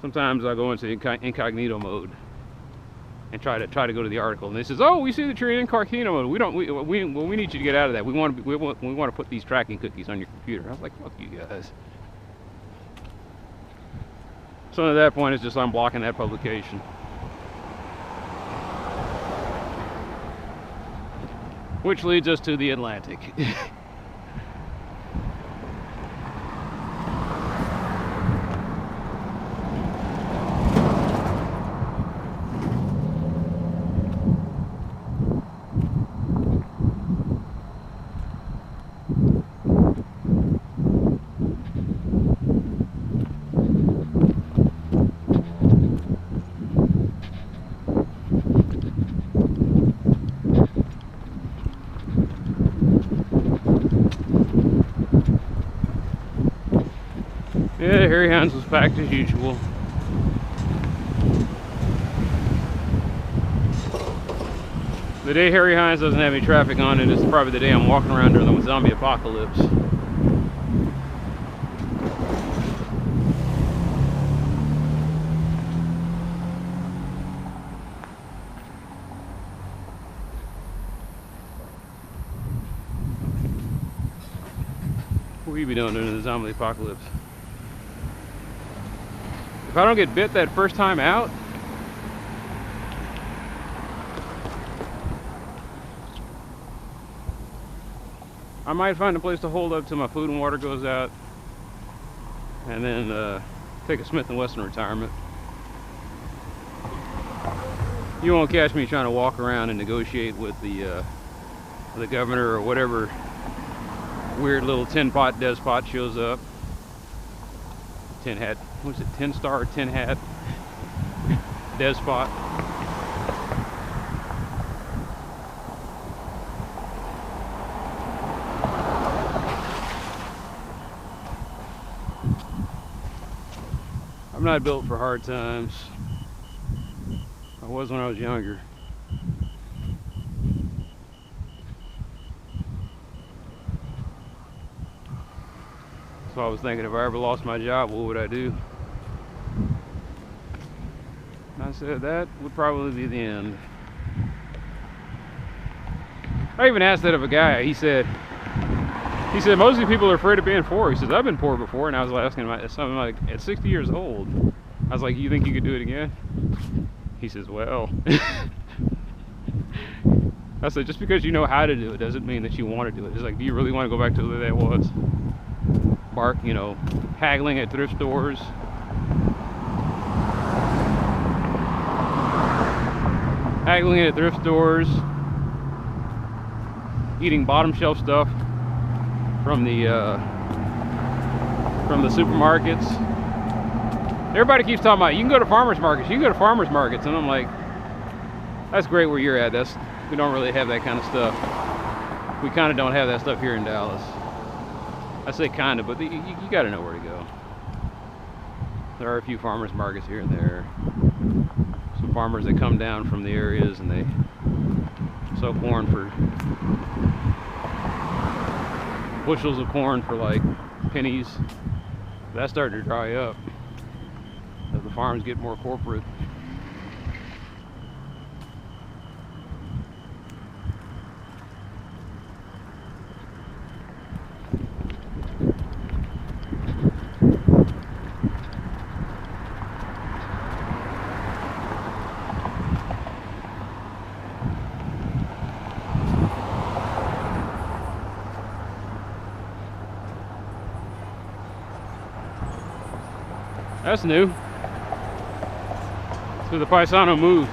Sometimes I go into incognito mode and try to go to the article, and they says, "Oh, we see that you're in incognito mode. We need you to get out of that. We want to put these tracking cookies on your computer." I was like, "Fuck you guys." So at that point, it's just I'm blocking that publication. Which leads us to the Atlantic. Yeah, Harry Hines was packed as usual. The day Harry Hines doesn't have any traffic on it is probably the day I'm walking around during the zombie apocalypse. What will you be doing during the zombie apocalypse? If I don't get bit that first time out, I might find a place to hold up till my food and water goes out, and then take a Smith & Wesson retirement. You won't catch me trying to walk around and negotiate with the governor or whatever weird little tin pot despot shows up. Tin hat, what's it, 10-star or tin hat despot. I'm not built for hard times. I was when I was younger. So I was thinking, if I ever lost my job, what would I do? And I said, that would probably be the end. I even asked that of a guy. He said, most of the people are afraid of being poor. He says, I've been poor before. And I was asking him something like, at 60 years old, I was like, you think you could do it again? He says, well. I said, just because you know how to do it doesn't mean that you want to do it. It's like, do you really want to go back to the way that was? You know, haggling at thrift stores. Haggling at thrift stores. Eating bottom shelf stuff from the supermarkets. Everybody keeps talking about, you can go to farmers markets, you can go to farmers markets, and I'm like, that's great where you're at. We don't really have that kind of stuff. We kind of don't have that stuff here in Dallas. I say kind of, but you got to know where to go. There are a few farmers markets here and there. Some farmers that come down from the areas and they sow corn for bushels of corn for like pennies. That's starting to dry up as the farms get more corporate. That's new. So the Paisano moved.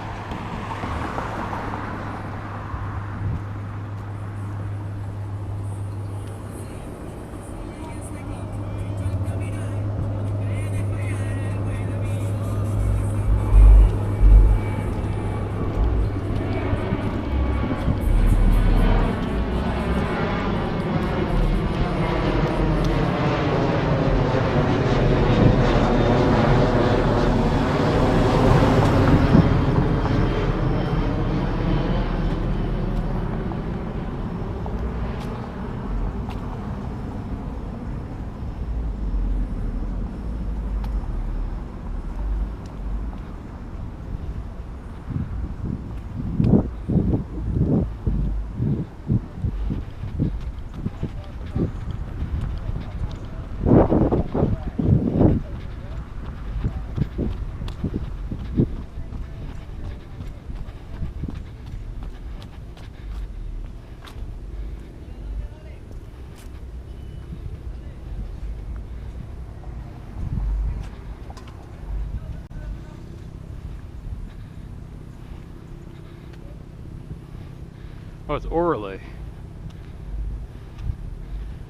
Oh, it's Orale.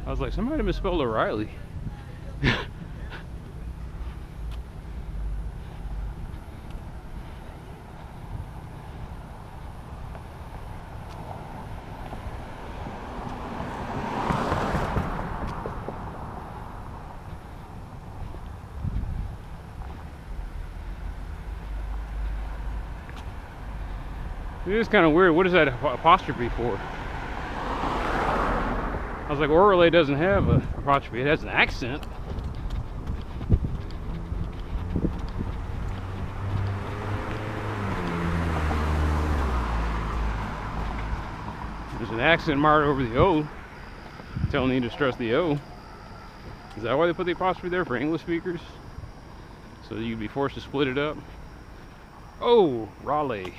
I was like, somebody misspelled O'Reilly. It is kind of weird. What is that apostrophe for? I was like, Orale doesn't have an apostrophe. It has an accent. There's an accent marked over the O, telling you to stress the O. Is that why they put the apostrophe there for English speakers? So you'd be forced to split it up? Oh, Raleigh.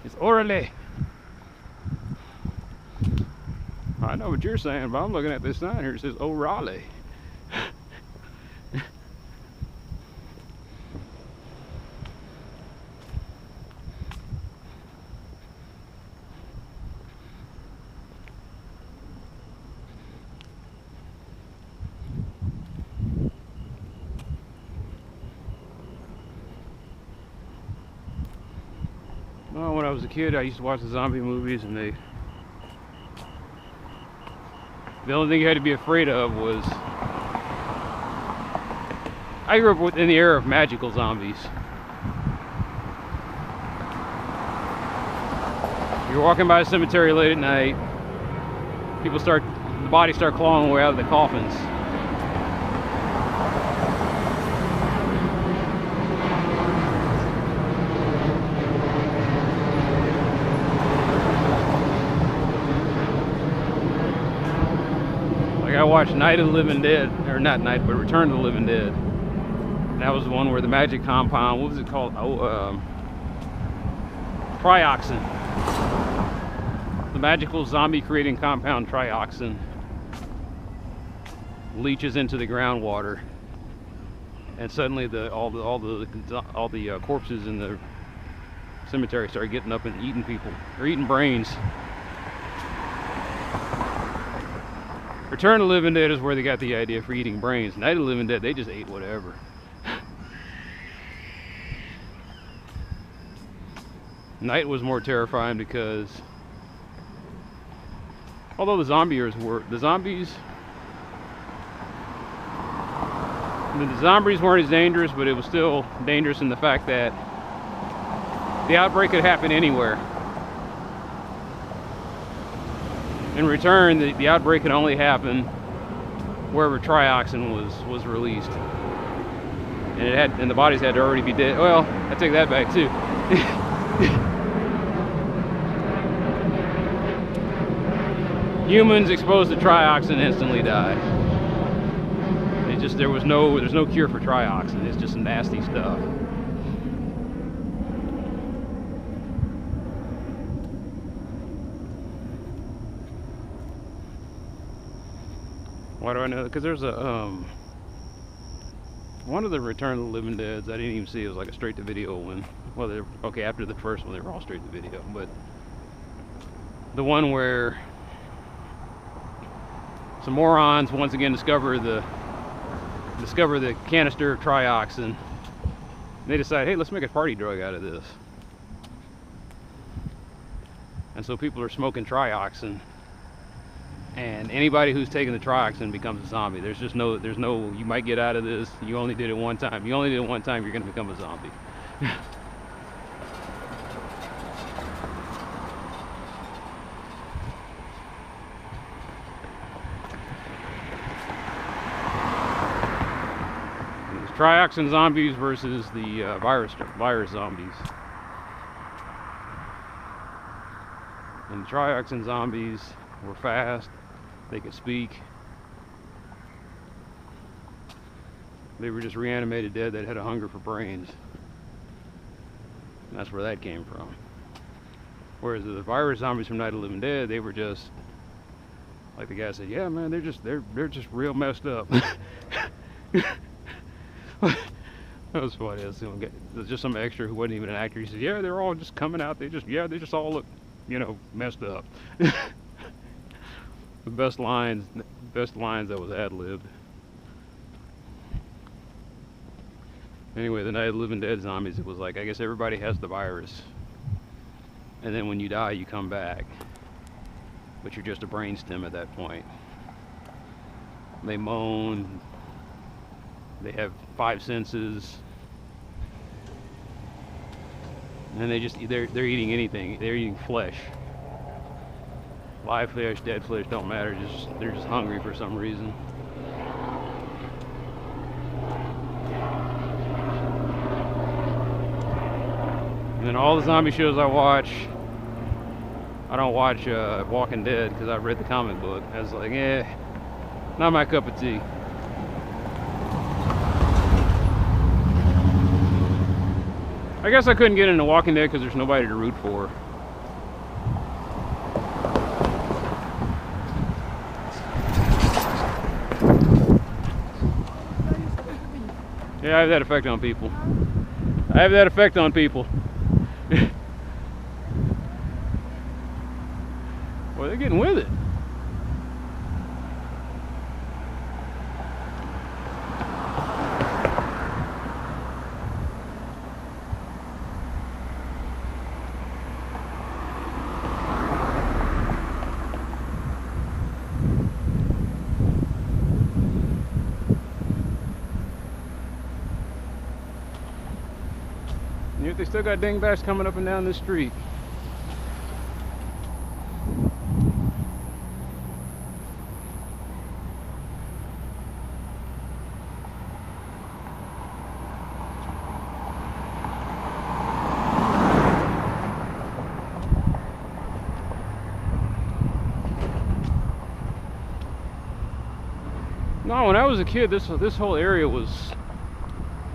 It's Orale. I know what you're saying, but I'm looking at this sign here. It says O'Reilly. Well, when I was a kid, I used to watch the zombie movies, and the only thing you had to be afraid of was, I grew up in the era of magical zombies. You're walking by a cemetery late at night, the bodies start clawing away out of the coffins. I watched Night of the Living Dead, or not Night, but Return of the Living Dead. And that was the one where the magic compound, what was it called? Trioxin. The magical zombie creating compound trioxin leaches into the groundwater, and suddenly all the corpses in the cemetery start getting up and eating people, or eating brains. Return of the Living Dead is where they got the idea for eating brains. Night of the Living Dead, they just ate whatever. Night was more terrifying because, although the zombies weren't as dangerous, but it was still dangerous in the fact that the outbreak could happen anywhere. In return, the outbreak could only happen wherever trioxin was released, and the bodies had to already be dead. Well, I take that back too. Humans exposed to trioxin instantly die. There's no cure for trioxin. It's just nasty stuff. Why do I know? Because there's one of the Return of the Living Deads I didn't even see. It was like a straight to video one. Well, okay, after the first one they were all straight to video, but the one where some morons once again discover the canister of trioxin. They decide, hey, let's make a party drug out of this. And so people are smoking trioxin, and anybody who's taking the trioxin becomes a zombie. There's no, you might get out of this. You only did it one time. You only did it one time, you're going to become a zombie. Trioxin zombies versus the virus zombies. And the trioxin zombies were fast, they could speak. They were just reanimated dead that had a hunger for brains. And that's where that came from. Whereas the virus zombies from Night of the Living Dead, they were just, like the guy said, yeah man, they're just real messed up. That was funny. There's just some extra who wasn't even an actor. He said, "Yeah, they're all just coming out. They just all look, messed up." The best lines that was ad-libbed. Anyway, the Night of the Living Dead zombies, it was like, I guess everybody has the virus, and then when you die, you come back, but you're just a brainstem at that point. They moan. They have 5 senses, and they're eating anything. They're eating flesh. Live flesh, dead flesh, don't matter. They're just hungry for some reason. And then all the zombie shows I watch, I don't watch Walking Dead because I've read the comic book. I was like, not my cup of tea. I guess I couldn't get into Walking Dead because there's nobody to root for. Yeah, I have that effect on people. Boy, they're getting with it. Yet they still got dingbats coming up and down this street. No, when I was a kid, this whole area was.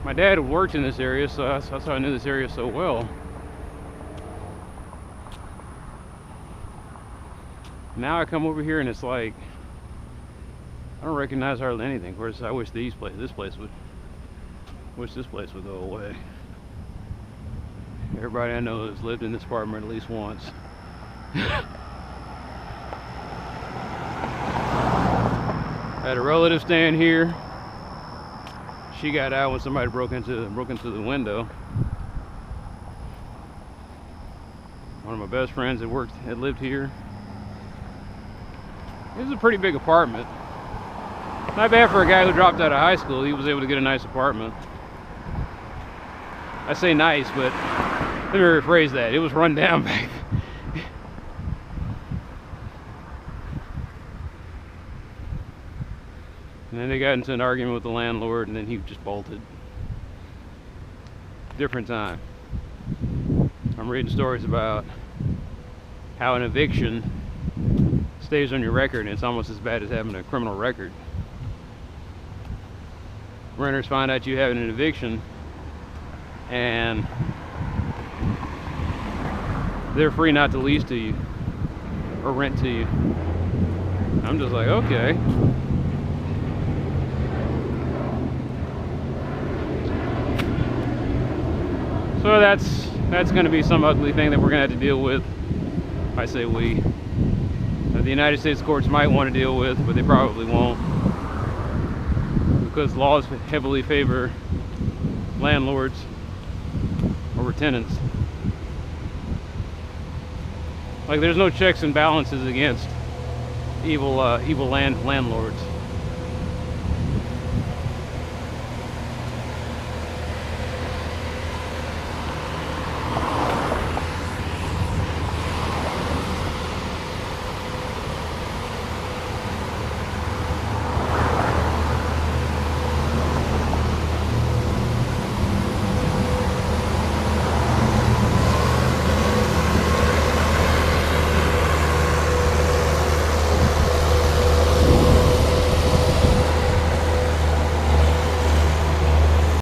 My dad had worked in this area, so that's how I knew this area so well. Now I come over here and it's like I don't recognize hardly anything. Of course, I wish this place would go away. Everybody I know has lived in this apartment at least once. I had a relative staying here. She got out when somebody broke into the window. One of my best friends had lived here. It was a pretty big apartment. Not bad for a guy who dropped out of high school. He was able to get a nice apartment. I say nice, but let me rephrase that. It was run down back then. And then they got into an argument with the landlord, and then he just bolted. Different time. I'm reading stories about how an eviction stays on your record, and it's almost as bad as having a criminal record. Renters find out you have an eviction, and they're free not to lease to you or rent to you. I'm just like, okay. So that's going to be some ugly thing that we're going to have to deal with. I say we. That the United States courts might want to deal with, but they probably won't. Because laws heavily favor landlords over tenants. Like there's no checks and balances against evil landlords.